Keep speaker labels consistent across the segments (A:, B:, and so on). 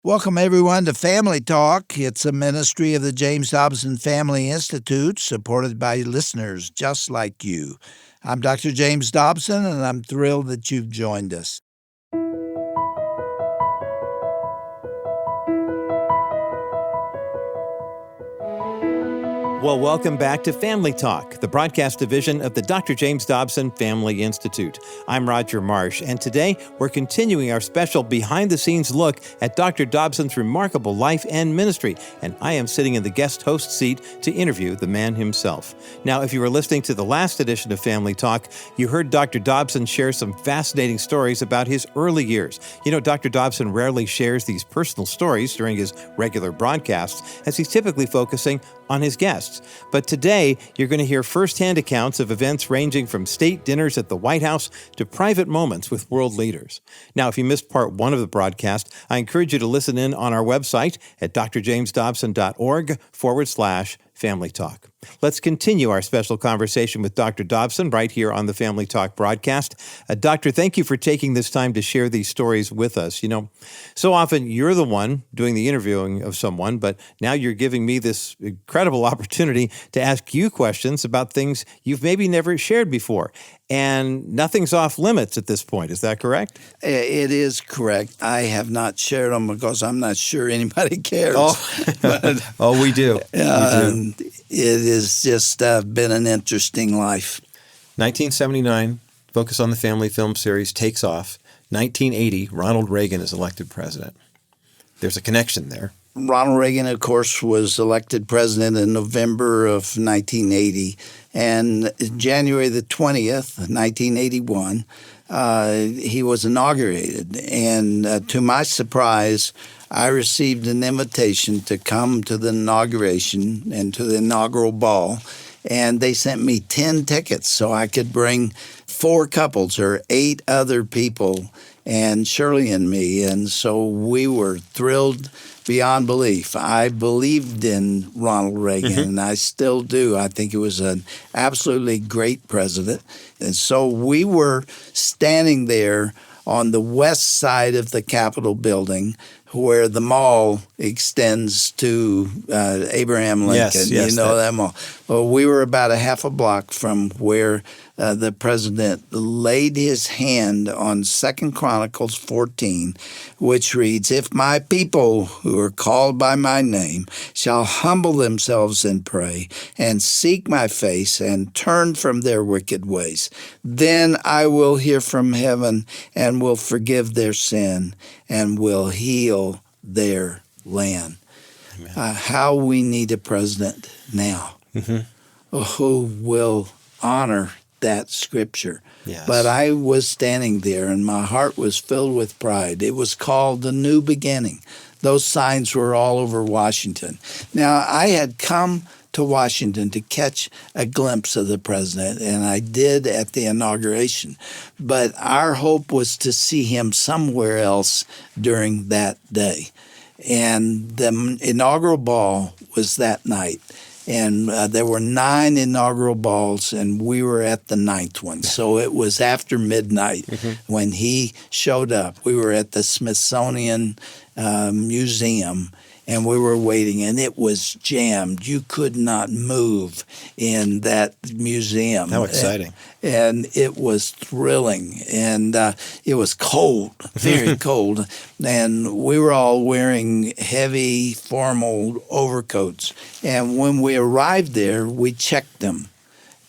A: Welcome, everyone, to Family Talk. It's a ministry of the James Dobson Family Institute, supported by listeners just like you. I'm Dr. James Dobson, and I'm thrilled that you've joined us.
B: Well, welcome back to Family Talk, the broadcast division of the Dr. James Dobson Family Institute. I'm Roger Marsh, and today we're continuing our special behind-the-scenes look at Dr. Dobson's remarkable life and ministry, and I am sitting in the guest host seat to interview the man himself. Now, if you were listening to the last edition of Family Talk, you heard Dr. Dobson share some fascinating stories about his early years. You know, Dr. Dobson rarely shares these personal stories during his regular broadcasts, as he's typically focusing on his guests. But today, you're going to hear firsthand accounts of events ranging from state dinners at the White House to private moments with world leaders. Now, if you missed part one of the broadcast, I encourage you to listen in on our website at drjamesdobson.org/Family Talk. Let's continue our special conversation with Dr. Dobson right here on the Family Talk broadcast. Doctor, thank you for taking this time to share these stories with us. You know, so often you're the one doing the interviewing of someone, but now you're giving me this incredible opportunity to ask you questions about things you've maybe never shared before. And nothing's off limits at this point. Is that correct?
A: It is correct. I have not shared them because I'm not sure anybody cares.
B: Oh, we do.
A: It has just been an interesting life.
B: 1979, Focus on the Family film series takes off. 1980, Ronald Reagan is elected president. There's a connection there.
A: Ronald Reagan, of course, was elected president in November of 1980. And January the 20th, 1981, he was inaugurated. And to my surprise, I received an invitation to come to the inauguration and to the inaugural ball. And they sent me 10 tickets so I could bring 4 couples or 8 other people and Shirley and me. And so we were thrilled beyond belief. I believed in Ronald Reagan, and I still do. I think he was an absolutely great president. And so we were standing there on the west side of the Capitol building where the mall extends to Abraham Lincoln.
B: Yes,
A: you know that mall. Well, we were about a half a block from where the president laid his hand on 2 Chronicles 14, which reads, "If my people who are called by my name shall humble themselves and pray and seek my face and turn from their wicked ways, then I will hear from heaven and will forgive their sin and will heal their land." How we need a president now who will honor that scripture.
B: Yes.
A: But I was standing there and my heart was filled with pride. It was called the New Beginning. Those signs were all over Washington. Now, I had come to Washington to catch a glimpse of the president, and I did at the inauguration. But our hope was to see him somewhere else during that day. And the inaugural ball was that night. And there were 9 inaugural balls, and we were at the 9th one. So it was after midnight when he showed up. We were at the Smithsonian Museum, and we were waiting, and it was jammed. You could not move in that museum.
B: How exciting.
A: And it was thrilling, and it was cold, very cold, and we were all wearing heavy formal overcoats. And when we arrived there, we checked them,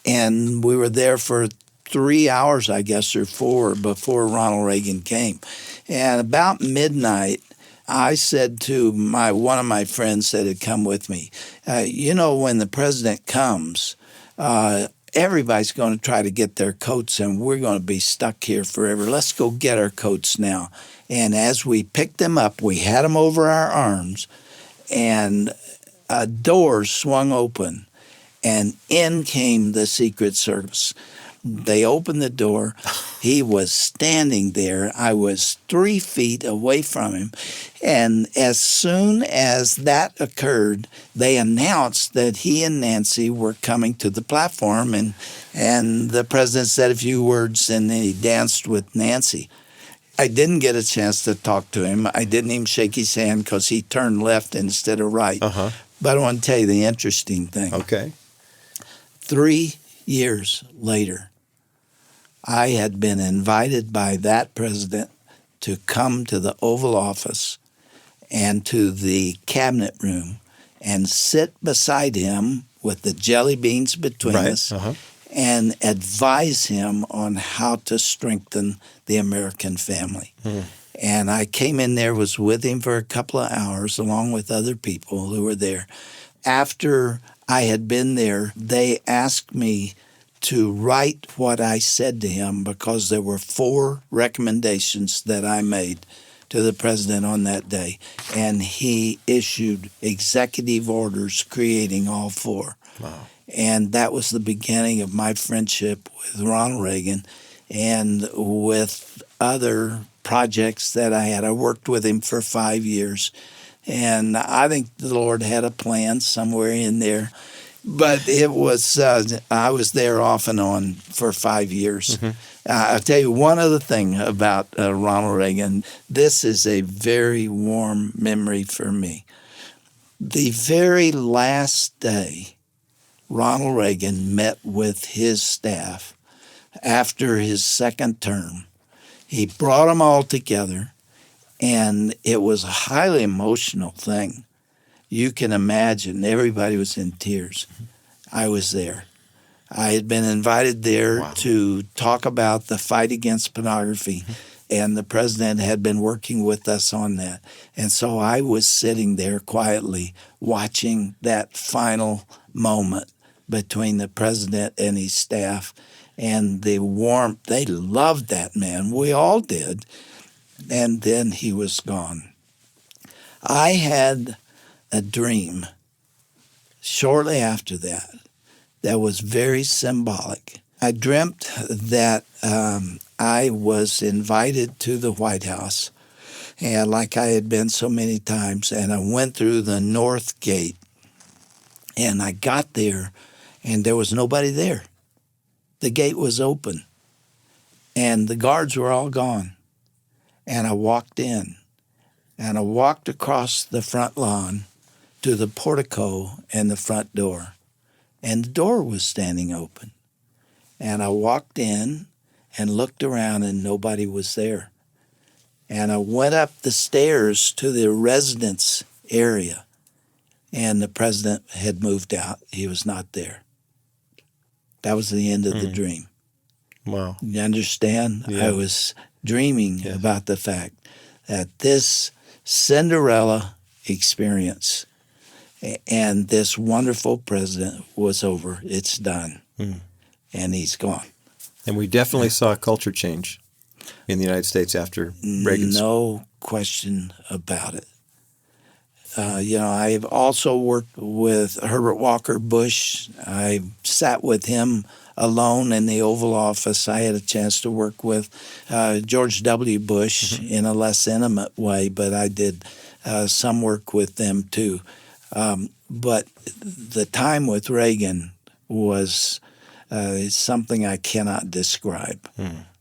A: and we were there for 3 hours, I guess, or 4 before Ronald Reagan came. And about midnight, I said to one of my friends that had come with me, you know, when the president comes, everybody's going to try to get their coats, and we're going to be stuck here forever. Let's go get our coats now. And as we picked them up, we had them over our arms, and a door swung open, and in came the Secret Service. They opened the door. He was standing there. I was 3 feet away from him. And as soon as that occurred, they announced that he and Nancy were coming to the platform. And the president said a few words, and then he danced with Nancy. I didn't get a chance to talk to him. I didn't even shake his hand because he turned left instead of right.
B: Uh-huh.
A: But I want to tell you the interesting thing.
B: Okay.
A: 3 years later, I had been invited by that president to come to the Oval Office and to the cabinet room and sit beside him with the jelly beans between us and advise him on how to strengthen the American family. And I came in there, was with him for a couple of hours along with other people who were there. After I had been there, they asked me to write what I said to him because there were 4 recommendations that I made to the president on that day, and he issued executive orders creating all 4.
B: Wow.
A: And that was the beginning of my friendship with Ronald Reagan and with other projects that I had. I worked with him for 5 years, and I think the Lord had a plan somewhere in there. But it was, I was there off and on for 5 years. I'll tell you one other thing about Ronald Reagan. This is a very warm memory for me. The very last day Ronald Reagan met with his staff after his second term, he brought them all together, and it was a highly emotional thing. You can imagine everybody was in tears. I was there. I had been invited there to talk about the fight against pornography, and the president had been working with us on that. And so I was sitting there quietly watching that final moment between the president and his staff, and the warmth. They loved that man. We all did. And then he was gone. I had a dream shortly after that that was very symbolic. I dreamt that I was invited to the White House, and like I had been so many times, and I went through the North Gate, and I got there, and there was nobody there. The gate was open, and the guards were all gone. And I walked in, and I walked across the front lawn to the portico and the front door, and the door was standing open. And I walked in and looked around, and nobody was there. And I went up the stairs to the residence area, and the president had moved out. He was not there. That was the end of the dream.
B: Wow.
A: You understand?
B: Yeah.
A: I was dreaming about the fact that this Cinderella experience and this wonderful president was over. It's done. And he's gone.
B: And we definitely saw a culture change in the United States after Reagan's.
A: No question about it. I've also worked with Herbert Walker Bush. I sat with him alone in the Oval Office. I had a chance to work with George W. Bush in a less intimate way, but I did some work with them too. But the time with Reagan was something I cannot describe.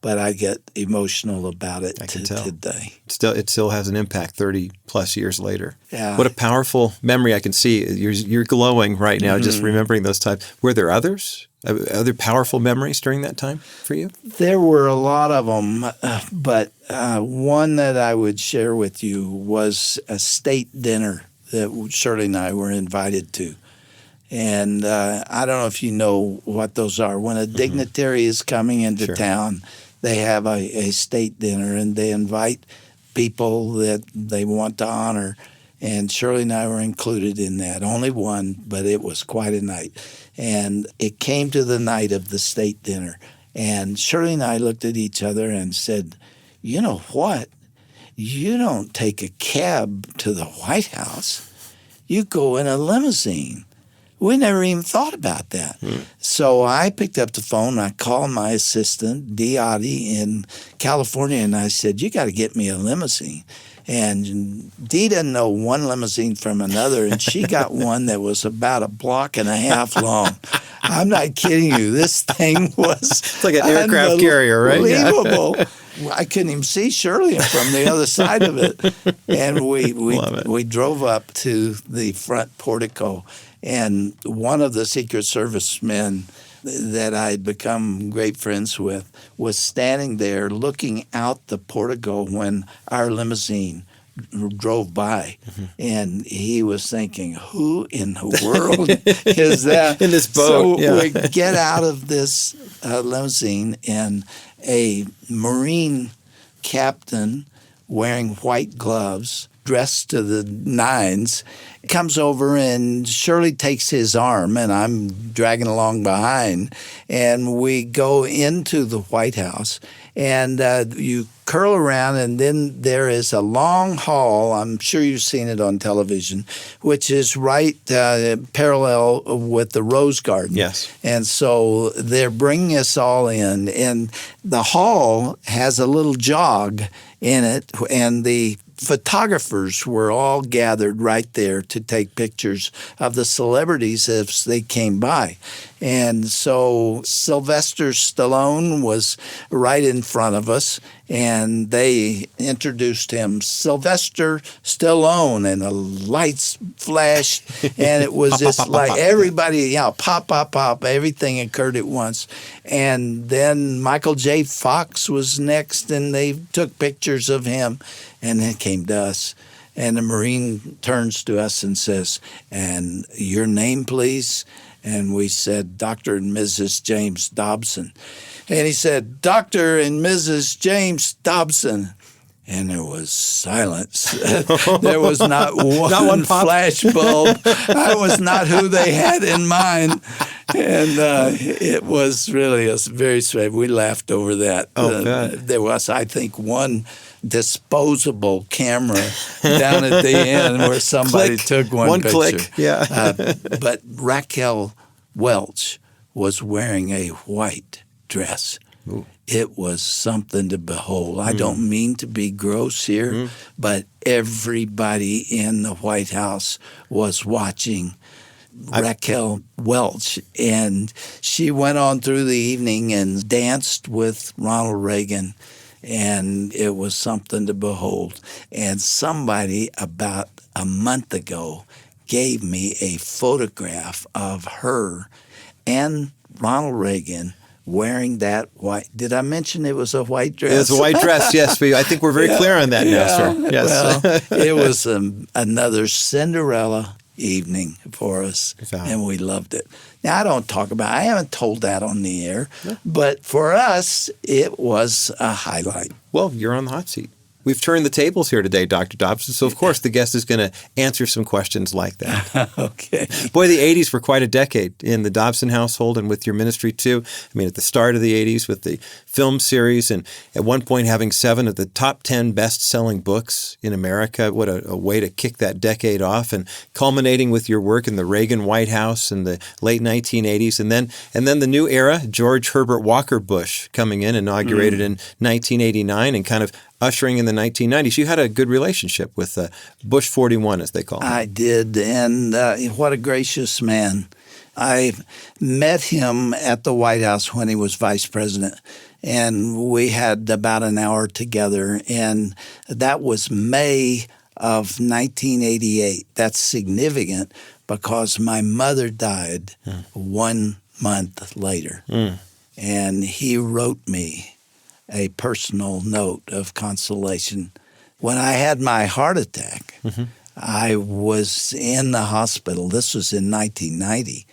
A: But I get emotional about it today.
B: It still has an impact 30 plus years later.
A: Yeah.
B: What a powerful memory I can see. You're glowing right now just remembering those times. Were there others? Other powerful memories during that time for you?
A: There were a lot of them, but one that I would share with you was a state dinner that Shirley and I were invited to. And I don't know if you know what those are. When a dignitary is coming into town, they have a state dinner, and they invite people that they want to honor. And Shirley and I were included in that. Only one, but it was quite a night. And it came to the night of the state dinner. And Shirley and I looked at each other and said, you know what? You don't take a cab to the White House. You go in a limousine. We never even thought about that. So I picked up the phone, I called my assistant, Dee Oddie, in California, and I said, you got to get me a limousine. And Dee didn't know one limousine from another, and she got one that was about a block and a half long. I'm not kidding you. This thing was
B: it's like an aircraft carrier, right?
A: Unbelievable. I couldn't even see Shirley from the other side of it. And we drove up to the front portico, and one of the Secret Service men that I'd become great friends with was standing there looking out the portico when our limousine drove by, and he was thinking, who in the world is that?
B: In this boat.
A: So we get out of this limousine, and a Marine captain wearing white gloves, dressed to the nines, comes over, and Shirley takes his arm, and I'm dragging along behind, and we go into the White House, and you curl around, and then there is a long hall. I'm sure you've seen it on television, which is right parallel with the Rose Garden.
B: Yes.
A: And so they're bringing us all in, and the hall has a little jog in it, and the photographers were all gathered right there to take pictures of the celebrities as they came by. And so Sylvester Stallone was right in front of us, and they introduced him, Sylvester Stallone, and the lights flashed, and it was just like everybody, pop, pop, pop, everything occurred at once. And then Michael J. Fox was next, and they took pictures of him, and then it came to us. And the Marine turns to us and says, "And your name, please?" And we said, "Dr. and Mrs. James Dobson." And he said, "Dr. and Mrs. James Dobson." And there was silence. There was not one flash bulb. I was not who they had in mind. And it was really very sweet. We laughed over that. There was, I think, one disposable camera down at the end where somebody took one picture.
B: Click, yeah.
A: But Raquel Welch was wearing a white dress.
B: Ooh.
A: It was something to behold. I don't mean to be gross here, but everybody in the White House was watching Raquel Welch, and she went on through the evening and danced with Ronald Reagan, and it was something to behold. And somebody about a month ago gave me a photograph of her and Ronald Reagan wearing that white. Did I mention it was a white dress?
B: It was a white dress, yes. I think we're very clear on that now, sir. Yes.
A: Well, it was another Cinderella evening for us, and we loved it. Now, I haven't told that on the air, but for us, it was a highlight.
B: Well, you're on the hot seat. We've turned the tables here today, Dr. Dobson, so of course the guest is going to answer some questions like that.
A: Okay.
B: Boy, the 80s were quite a decade in the Dobson household and with your ministry too. I mean, at the start of the 80s with the film series, and at one point having 7 of the top 10 best-selling books in America. What a way to kick that decade off, and culminating with your work in the Reagan White House in the late 1980s, and then the new era, George Herbert Walker Bush coming in, inaugurated in 1989, and kind of ushering in the 1990s. You had a good relationship with Bush 41, as they call him.
A: I did, and what a gracious man. I met him at the White House when he was vice president, and we had about an hour together, and that was May of 1988. That's significant because my mother died 1 month later, and he wrote me a personal note of consolation. When I had my heart attack, I was in the hospital. This was in 1990,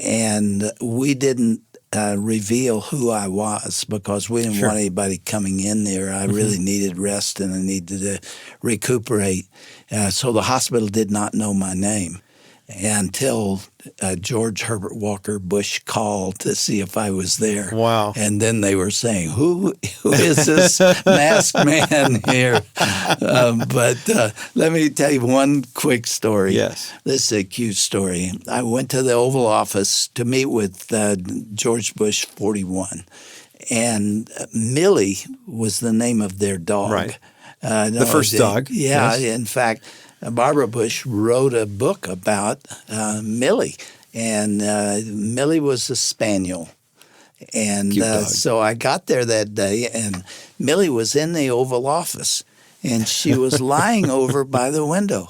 A: and we didn't reveal who I was because we didn't want anybody coming in there. I really needed rest, and I needed to recuperate. So the hospital did not know my name until George Herbert Walker Bush called to see if I was there.
B: Wow.
A: And then they were saying, who is this masked man here? But let me tell you one quick story.
B: Yes.
A: This is a cute story. I went to the Oval Office to meet with George Bush 41. And Millie was the name of their dog.
B: Right. The first dog.
A: Yeah.
B: Yes.
A: In fact, Barbara Bush wrote a book about Millie, and Millie was a spaniel. And
B: Cute dog.
A: so I got there that day, and Millie was in the Oval Office, and she was lying over by the window.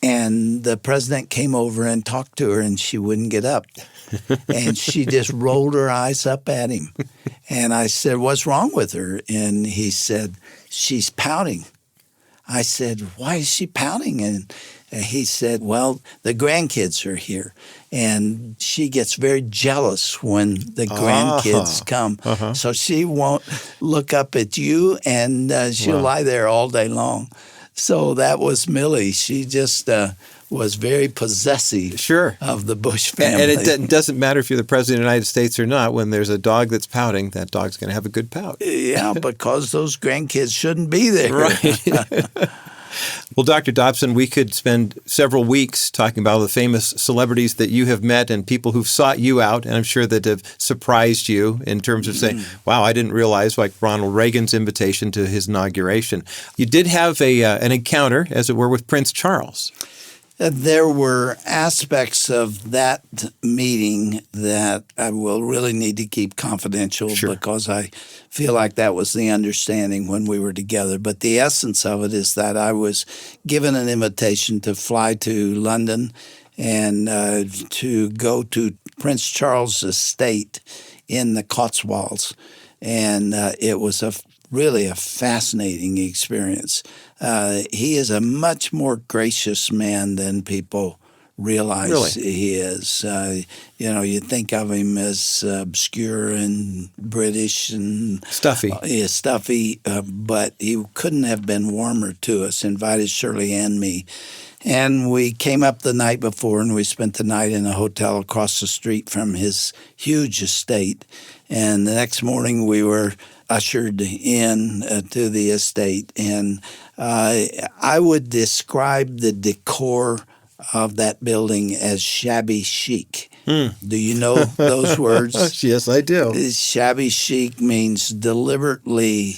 A: And the president came over and talked to her, and she wouldn't get up. And she just rolled her eyes up at him. And I said, "What's wrong with her?" And he said, "She's pouting." I said, "Why is she pouting?" And he said, "Well, the grandkids are here, and she gets very jealous when the grandkids come. So she won't look up at you, and she'll lie there all day long." So that was Millie. She just was very possessive of the Bush family.
B: And it doesn't matter if you're the president of the United States or not. When there's a dog that's pouting, that dog's going to have a good pout.
A: Yeah, because those grandkids shouldn't be there.
B: Right. Well, Dr. Dobson, we could spend several weeks talking about all the famous celebrities that you have met and people who've sought you out, and I'm sure that have surprised you in terms of saying, wow, I didn't realize, like Ronald Reagan's invitation to his inauguration. You did have an encounter, as it were, with Prince Charles.
A: There were aspects of that meeting that I will really need to keep confidential because I feel like that was the understanding when we were together. But the essence of it is that I was given an invitation to fly to London and to go to Prince Charles' estate in the Cotswolds. And it was really a fascinating experience. He is a much more gracious man than people realize he is. You think of him as obscure and British and stuffy, but he couldn't have been warmer to us, invited Shirley and me. And we came up the night before, and we spent the night in a hotel across the street from his huge estate. And the next morning we were ushered in to the estate. And I would describe the decor of that building as shabby chic. Do you know those words?
B: Yes, I do.
A: Shabby chic means deliberately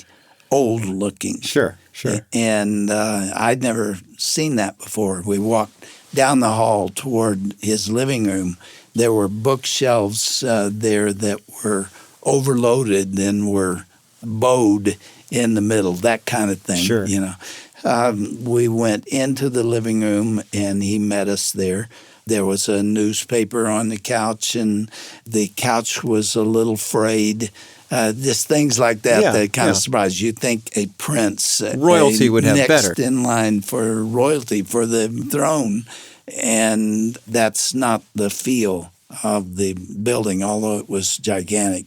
A: old looking.
B: Sure.
A: And I'd never seen that before. We walked down the hall toward his living room. There were bookshelves there that were overloaded and were bowed in the middle, that kind of thing.
B: Sure.
A: We went into the living room, and he met us there. There was a newspaper on the couch, and the couch was a little frayed. Just things like that that kind of surprise you. You'd think a prince,
B: royalty would have
A: next
B: better
A: in line for royalty, for the throne. And that's not the feel of the building, although it was gigantic.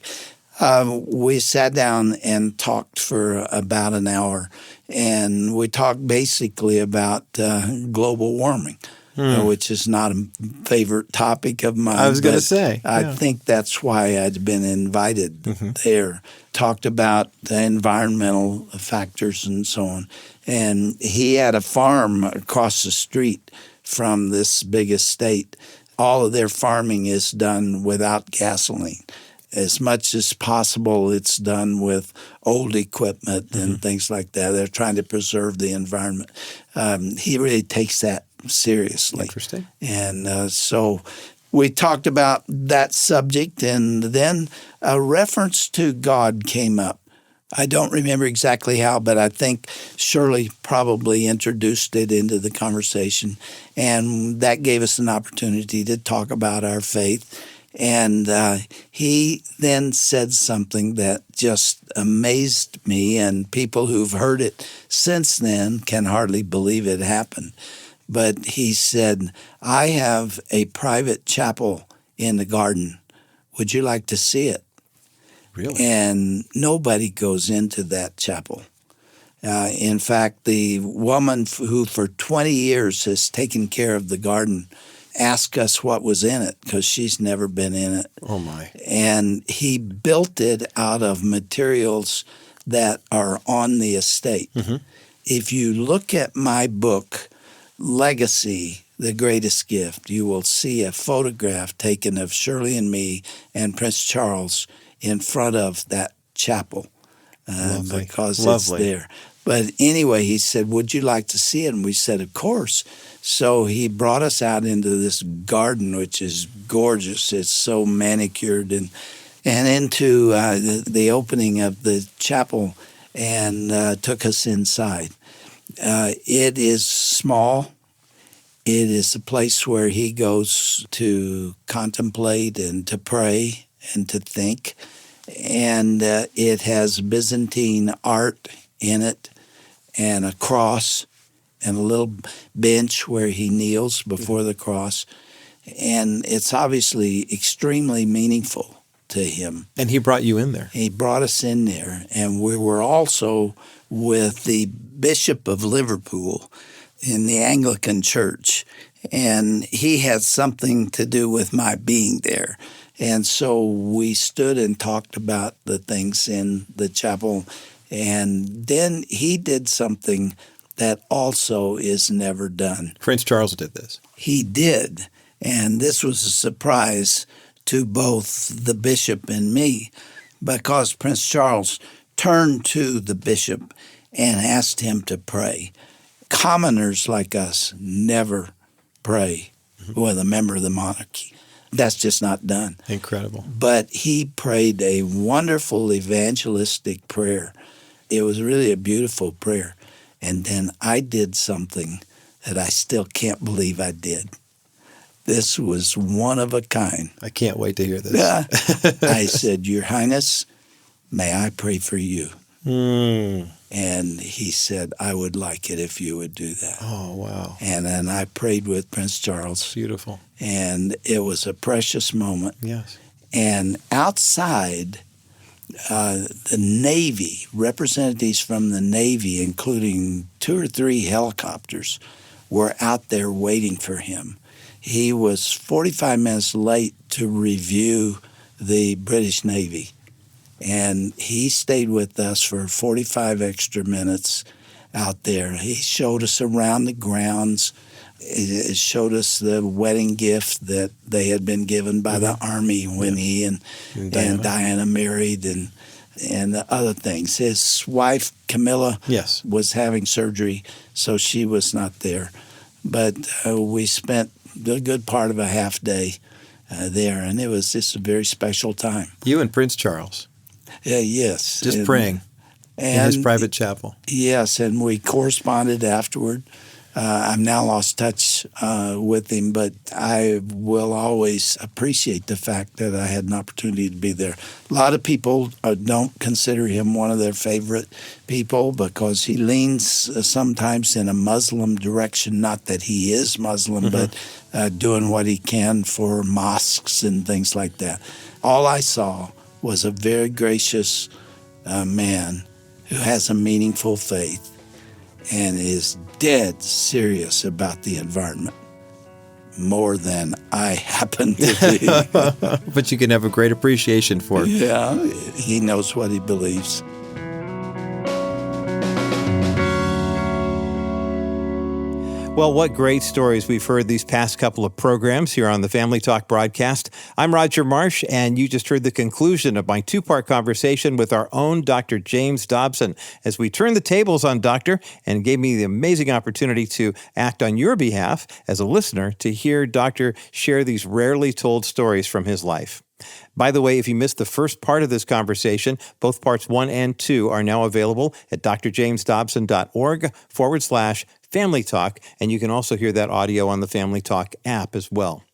A: We sat down and talked for about an hour, and we talked basically about global warming, which is not a favorite topic of mine.
B: I was going to say.
A: I think that's why I'd been invited there. Talked about the environmental factors and so on. And he had a farm across the street from this big estate. All of their farming is done without gasoline. As much as possible, it's done with old equipment and things like that. They're trying to preserve the environment. He really takes that seriously.
B: Interesting.
A: And so we talked about that subject, and then a reference to God came up. I don't remember exactly how, but I think Shirley probably introduced it into the conversation, and that gave us an opportunity to talk about our faith. And he then said something that just amazed me, and people who've heard it since then can hardly believe it happened. But he said, "I have a private chapel in the garden. Would you like to see it?"
B: Really?
A: And nobody goes into that chapel. In fact, the woman who for 20 years has taken care of the garden asked us what was in it because she's never been in it.
B: Oh, my.
A: And he built it out of materials that are on the estate. If you look at my book, Legacy, The Greatest Gift, you will see a photograph taken of Shirley and me and Prince Charles in front of that chapel because it's there. But anyway, he said, "Would you like to see it?" And we said, "Of course." So he brought us out into this garden, which is gorgeous. It's so manicured. And and into the opening of the chapel and took us inside. It is small. It is a place where he goes to contemplate and to pray and to think. And it has Byzantine art in it and a cross and a little bench where he kneels before the cross. And it's obviously extremely meaningful to him.
B: And he brought you in there.
A: He brought us in there. And we were also with the Bishop of Liverpool in the Anglican Church. And he had something to do with my being there. And so we stood and talked about the things in the chapel. And then he did something that also is never done.
B: Prince Charles did this.
A: He did. And this was a surprise to both the bishop and me, because Prince Charles turned to the bishop and asked him to pray. Commoners like us never pray with a member of the monarchy. That's just not done.
B: Incredible.
A: But he prayed a wonderful evangelistic prayer. It was really a beautiful prayer. And then I did something that I still can't believe I did. This was one of a kind.
B: I can't wait to hear this.
A: I said, Your Highness, may I pray for you? And he said, I would like it if you would do that.
B: Oh, wow.
A: And then I prayed with Prince Charles.
B: Beautiful.
A: And it was a precious moment.
B: Yes.
A: And outside, the Navy, representatives from the Navy, including 2 or 3 helicopters, were out there waiting for him. He was 45 minutes late to review the British Navy. And he stayed with us for 45 extra minutes out there. He showed us around the grounds. It showed us the wedding gift that they had been given by the Army when he and Diana married, and the other things. His wife, Camilla, was having surgery, so she was not there. But we spent a good part of a half day there, and it was just a very special time.
B: You and Prince Charles.
A: Yes.
B: Just praying in his private chapel.
A: Yes, and we corresponded afterward. I've now lost touch with him, but I will always appreciate the fact that I had an opportunity to be there. A lot of people don't consider him one of their favorite people because he leans sometimes in a Muslim direction, not that he is Muslim, but doing what he can for mosques and things like that. All I saw was a very gracious man who has a meaningful faith and is dead serious about the environment, more than I happen to be.
B: But you can have a great appreciation for it.
A: Yeah, he knows what he believes.
B: Well, what great stories we've heard these past couple of programs here on the Family Talk broadcast. I'm Roger Marsh, and you just heard the conclusion of my 2-part conversation with our own Dr. James Dobson as we turned the tables on Doctor and gave me the amazing opportunity to act on your behalf as a listener to hear Doctor share these rarely told stories from his life. By the way, if you missed the first part of this conversation, both parts 1 and 2 are now available at drjamesdobson.org/Family Talk, and you can also hear that audio on the Family Talk app as well.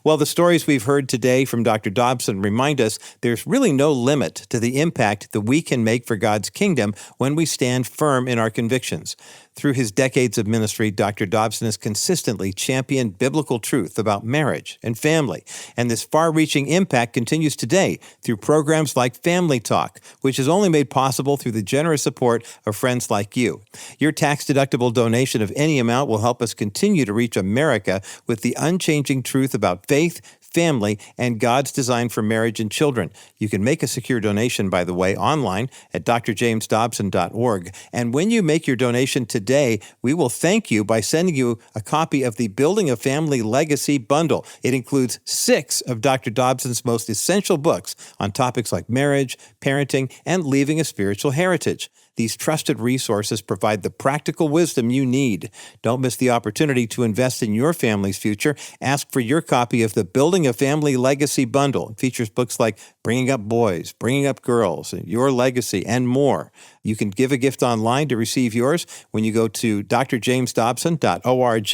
B: Well, the stories we've heard today from Dr. Dobson remind us there's really no limit to the impact that we can make for God's kingdom when we stand firm in our convictions. Through his decades of ministry, Dr. Dobson has consistently championed biblical truth about marriage and family, and this far-reaching impact continues today through programs like Family Talk, which is only made possible through the generous support of friends like you. Your tax-deductible donation of any amount will help us continue to reach America with the unchanging truth about faith, family, and God's design for marriage and children. You can make a secure donation, by the way, online at drjamesdobson.org. And when you make your donation today, we will thank you by sending you a copy of the Building a Family Legacy bundle. It includes 6 of Dr. Dobson's most essential books on topics like marriage, parenting, and leaving a spiritual heritage. these trusted resources provide the practical wisdom you need. Don't miss the opportunity to invest in your family's future. Ask for your copy of the Building a Family Legacy Bundle. It features books like Bringing Up Boys, Bringing Up Girls, Your Legacy, and more. You can give a gift online to receive yours when you go to drjamesdobson.org.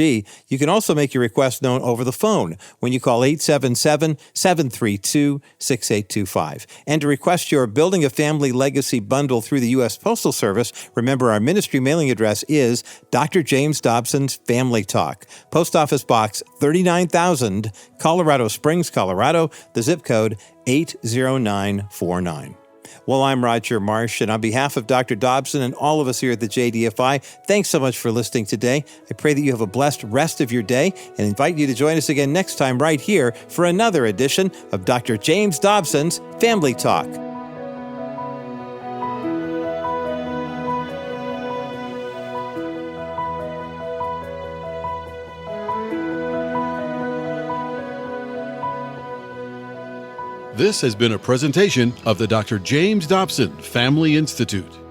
B: You can also make your request known over the phone when you call 877-732-6825. And to request your Building a Family Legacy Bundle through the U.S. Postal Service, remember our ministry mailing address is Dr. James Dobson's Family Talk. Post Office Box 39,000, Colorado Springs, Colorado, the zip code 80949. Well, I'm Roger Marsh, and on behalf of Dr. Dobson and all of us here at the JDFI, thanks so much for listening today. I pray that you have a blessed rest of your day and invite you to join us again next time right here for another edition of Dr. James Dobson's Family Talk.
C: This has been a presentation of the Dr. James Dobson Family Institute.